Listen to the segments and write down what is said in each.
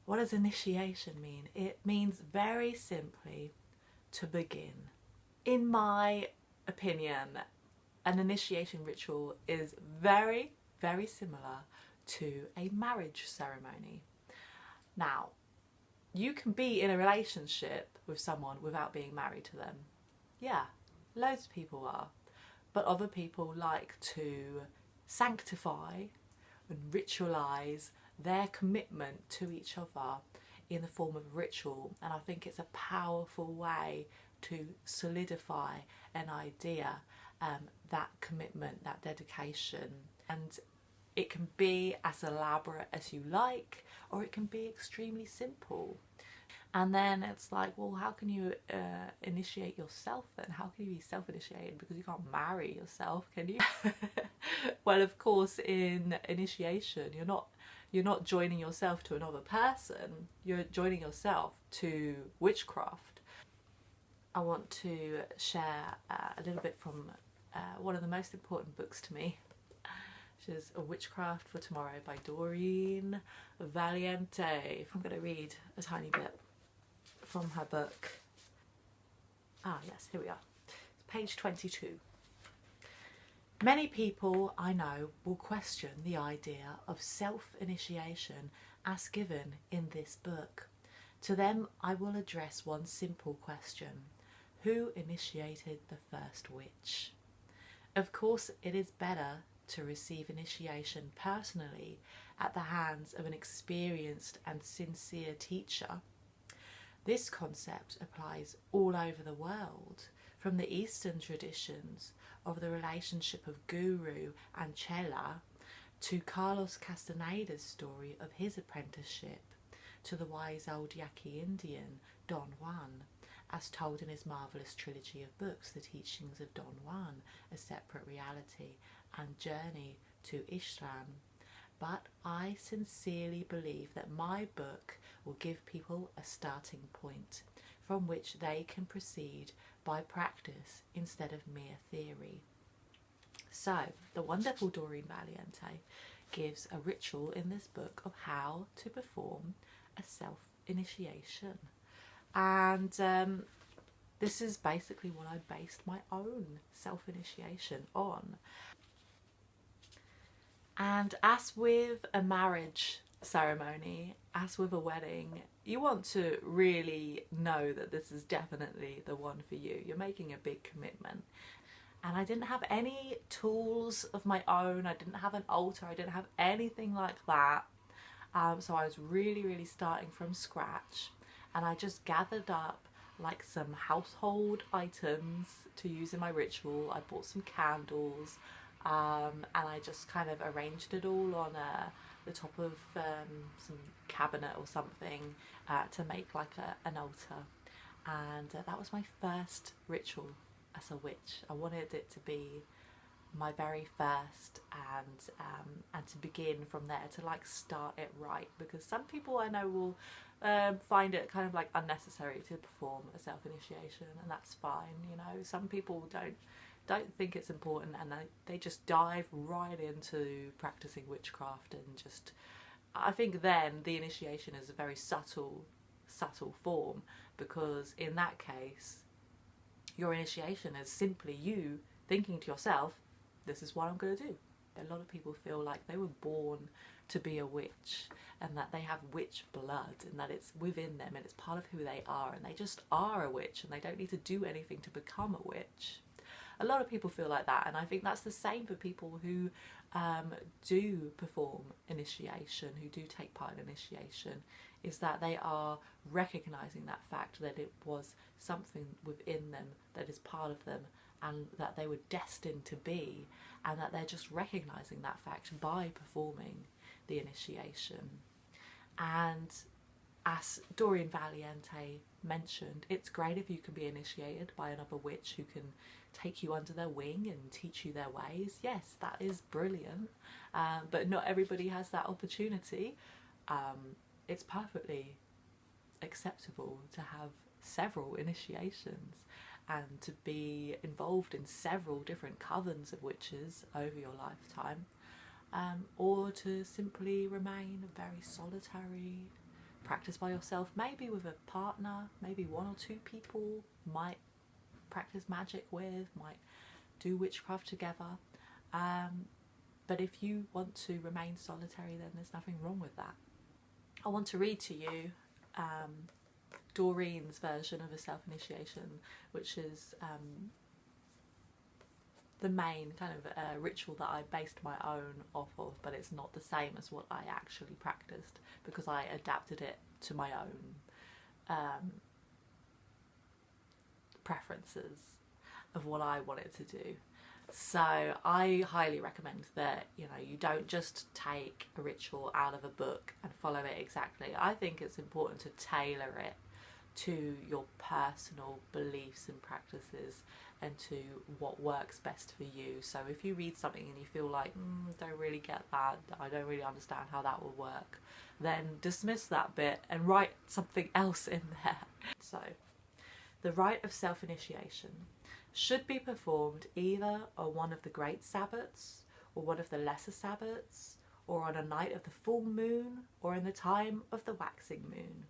What does initiation mean? It means very simply to begin. In my opinion, an initiation ritual is very, very similar to a marriage ceremony. Now, you can be in a relationship with someone without being married to them. Yeah, loads of people are. But other people like to sanctify and ritualise their commitment to each other in the form of ritual. And I think it's a powerful way to solidify an idea, that commitment, that dedication. And it can be as elaborate as you like, or it can be extremely simple. And then it's like, well, how can you initiate yourself then? How can you be self-initiated? Because you can't marry yourself, can you? Well, of course, in initiation, you're not joining yourself to another person. You're joining yourself to witchcraft. I want to share a little bit from one of the most important books to me, which is A Witchcraft for Tomorrow by Doreen Valiente. I'm going to read a tiny bit from her book. Ah yes, here we are. It's page 22. Many people I know will question the idea of self-initiation as given in this book. To them I will address one simple question. Who initiated the first witch? Of course, it is better to receive initiation personally at the hands of an experienced and sincere teacher. This concept applies all over the world, from the Eastern traditions of the relationship of Guru and Chela to Carlos Castaneda's story of his apprenticeship, to the wise old Yaqui Indian Don Juan, as told in his marvellous trilogy of books, The Teachings of Don Juan, A Separate Reality, and Journey to Ishtan. But I sincerely believe that my book will give people a starting point from which they can proceed by practice instead of mere theory. So, the wonderful Doreen Valiente gives a ritual in this book of how to perform a self-initiation. And this is basically what I based my own self-initiation on. And as with a marriage ceremony, as with a wedding, you want to really know that this is definitely the one for you. You're making a big commitment. And I didn't have any tools of my own. I didn't have an altar. I didn't have anything like that. So I was really starting from scratch. And I just gathered up like some household items to use in my ritual. I bought some candles. And I just kind of arranged it all on the top of some cabinet or something to make like and altar. And that was my first ritual as a witch. I wanted it to be my very first, and to begin from there, to like start it right, because some people I know will find it kind of like unnecessary to perform a self-initiation, and that's fine, you know. Some people don't think it's important, and they just dive right into practicing witchcraft, and just, I think then the initiation is a very subtle form, because in that case your initiation is simply you thinking to yourself, this is what I'm going to do. A lot of people feel like they were born to be a witch, and that they have witch blood, and that it's within them and it's part of who they are, and they just are a witch and they don't need to do anything to become a witch. A lot of people feel like that, and I think that's the same for people who do perform initiation, who do take part in initiation, is that they are recognising that fact that it was something within them that is part of them, and that they were destined to be, and that they're just recognising that fact by performing the initiation. And as Doreen Valiente mentioned, it's great if you can be initiated by another witch who can take you under their wing and teach you their ways. Yes, that is brilliant, but not everybody has that opportunity. It's perfectly acceptable to have several initiations and to be involved in several different covens of witches over your lifetime, or to simply remain a very solitary practice by yourself, maybe with a partner, maybe one or two people might practice magic with, might do witchcraft together. But if you want to remain solitary, then there's nothing wrong with that. I want to read to you Doreen's version of a self-initiation, which is the main kind of ritual that I based my own off of, but it's not the same as what I actually practiced because I adapted it to my own preferences of what I wanted to do. So I highly recommend that, you know, you don't just take a ritual out of a book and follow it exactly. I think it's important to tailor it to your personal beliefs and practices and to what works best for you. So if you read something and you feel like, don't really get that, I don't really understand how that will work, then dismiss that bit and write something else in there. So the rite of self-initiation should be performed either on one of the great Sabbats or one of the lesser Sabbats, or on a night of the full moon, or in the time of the waxing moon.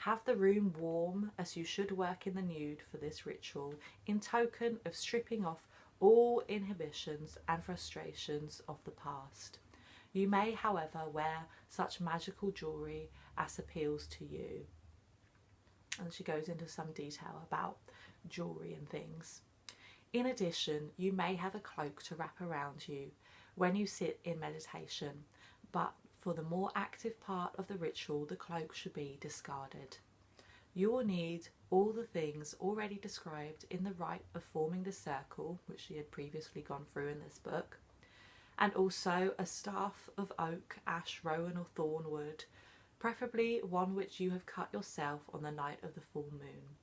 Have the room warm, as you should work in the nude for this ritual, in token of stripping off all inhibitions and frustrations of the past. You may, however, wear such magical jewellery as appeals to you. And she goes into some detail about jewellery and things. In addition, you may have a cloak to wrap around you when you sit in meditation, but for the more active part of the ritual, the cloak should be discarded. You will need all the things already described in the rite of forming the circle, which she had previously gone through in this book, and also a staff of oak, ash, rowan or thorn wood, preferably one which you have cut yourself on the night of the full moon.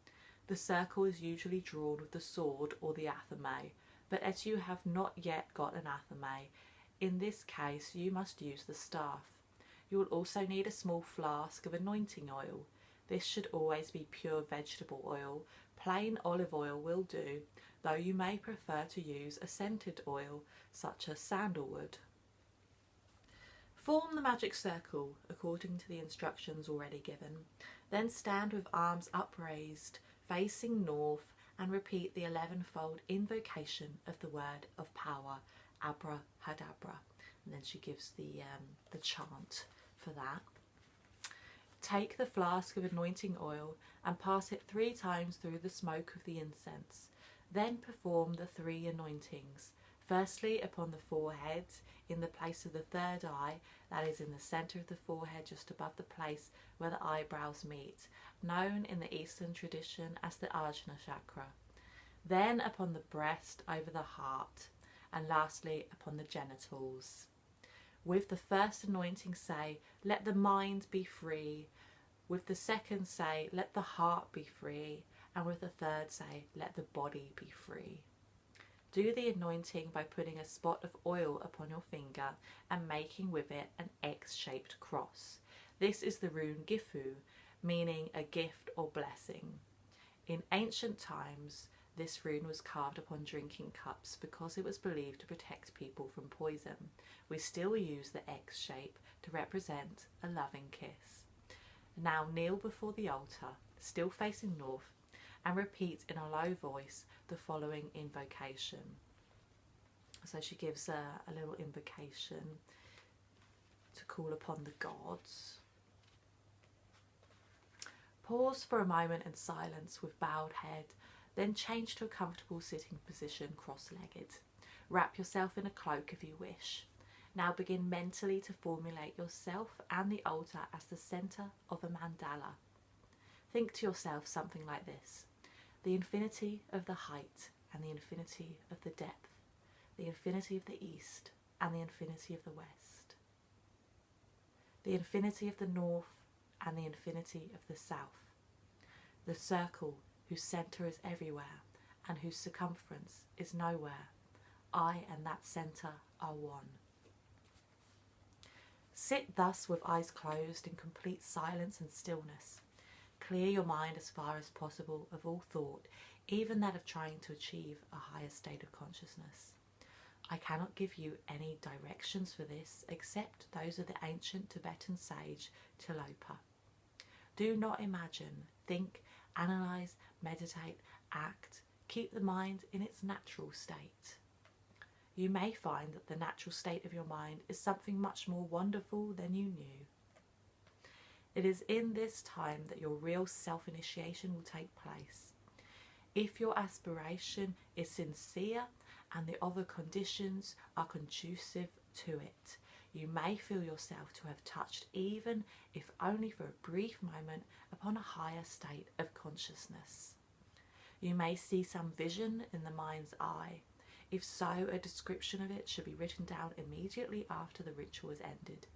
The circle is usually drawn with the sword or the athame, but as you have not yet got an athame, in this case you must use the staff. You will also need a small flask of anointing oil. This should always be pure vegetable oil. Plain olive oil will do, though you may prefer to use a scented oil such as sandalwood. Form the magic circle according to the instructions already given. Then stand with arms upraised, facing north, and repeat the 11-fold invocation of the word of power, abrahadabra. And then she gives the chant for that. Take the flask of anointing oil and pass it 3 times through the smoke of the incense. Then perform the 3 anointings. Firstly upon the forehead, in the place of the third eye, that is in the centre of the forehead just above the place where the eyebrows meet, known in the Eastern tradition as the Ajna chakra. Then upon the breast, over the heart, and lastly upon the genitals. With the first anointing say, let the mind be free. With the second say, let the heart be free. And with the third say, let the body be free. Do the anointing by putting a spot of oil upon your finger and making with it an X-shaped cross. This is the rune Gifu, meaning a gift or blessing. In ancient times, this rune was carved upon drinking cups because it was believed to protect people from poison. We still use the X shape to represent a loving kiss. Now kneel before the altar, still facing north, and repeat in a low voice the following invocation. So she gives a little invocation to call upon the gods. Pause for a moment in silence with bowed head, then change to a comfortable sitting position cross-legged. Wrap yourself in a cloak if you wish. Now begin mentally to formulate yourself and the altar as the centre of a mandala. Think to yourself something like this: the infinity of the height and the infinity of the depth, the infinity of the east and the infinity of the west, the infinity of the north and the infinity of the south, the circle whose centre is everywhere and whose circumference is nowhere. I and that centre are one. Sit thus with eyes closed in complete silence and stillness. Clear your mind as far as possible of all thought, even that of trying to achieve a higher state of consciousness. I cannot give you any directions for this except those of the ancient Tibetan sage Tilopa. Do not imagine, think, analyse, meditate, act. Keep the mind in its natural state. You may find that the natural state of your mind is something much more wonderful than you knew. It is in this time that your real self-initiation will take place. If your aspiration is sincere and the other conditions are conducive to it, you may feel yourself to have touched, even if only for a brief moment, upon a higher state of consciousness. You may see some vision in the mind's eye. If so, a description of it should be written down immediately after the ritual is ended,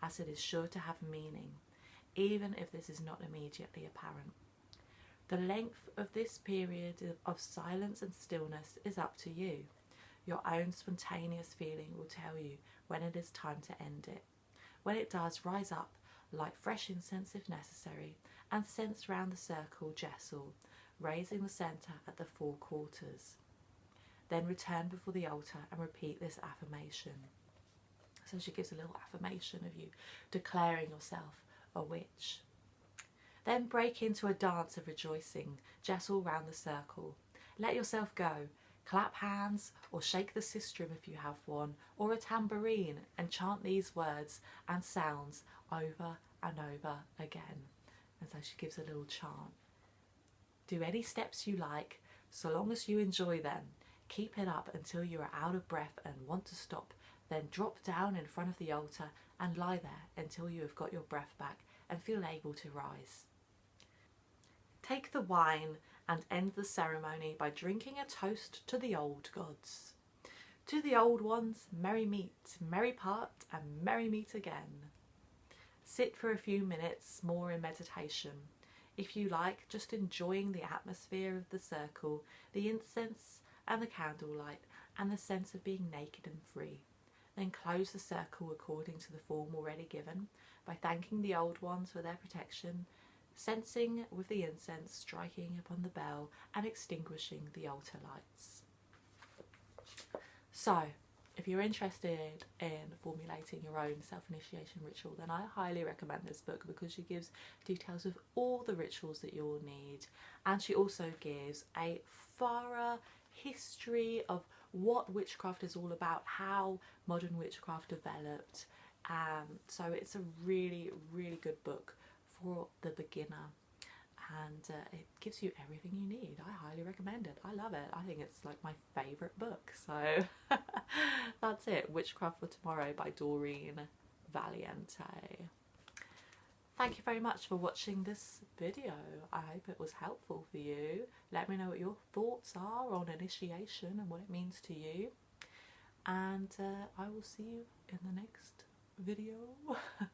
as it is sure to have meaning, even if this is not immediately apparent. The length of this period of silence and stillness is up to you. Your own spontaneous feeling will tell you when it is time to end it. When it does, rise up, light fresh incense if necessary, and sense round the circle jessel, raising the centre at the 4 quarters. Then return before the altar and repeat this affirmation. So she gives a little affirmation of you declaring yourself a witch. Then break into a dance of rejoicing, jessel round the circle. Let yourself go. Clap hands or shake the sistrum if you have one, or a tambourine, and chant these words and sounds over and over again. And so she gives a little chant. Do any steps you like, so long as you enjoy them. Keep it up until you are out of breath and want to stop. Then drop down in front of the altar and lie there until you have got your breath back and feel able to rise. Take the wine and end the ceremony by drinking a toast to the old gods. To the old ones, merry meet, merry part, and merry meet again. Sit for a few minutes more in meditation. If you like, just enjoying the atmosphere of the circle, the incense and the candlelight, and the sense of being naked and free. Then close the circle according to the form already given by thanking the old ones for their protection, sensing with the incense striking upon the bell and extinguishing the altar lights. So, if you're interested in formulating your own self-initiation ritual, then I highly recommend this book because she gives details of all the rituals that you'll need, and she also gives a thorough history of what witchcraft is all about, how modern witchcraft developed. So it's a really, really good book for the beginner, and it gives you everything you need. I highly recommend it. I love it. I think it's like my favourite book. So that's it. Witchcraft for Tomorrow by Doreen Valiente. Thank you very much for watching this video. I hope it was helpful for you. Let me know what your thoughts are on initiation and what it means to you. And I will see you in the next video.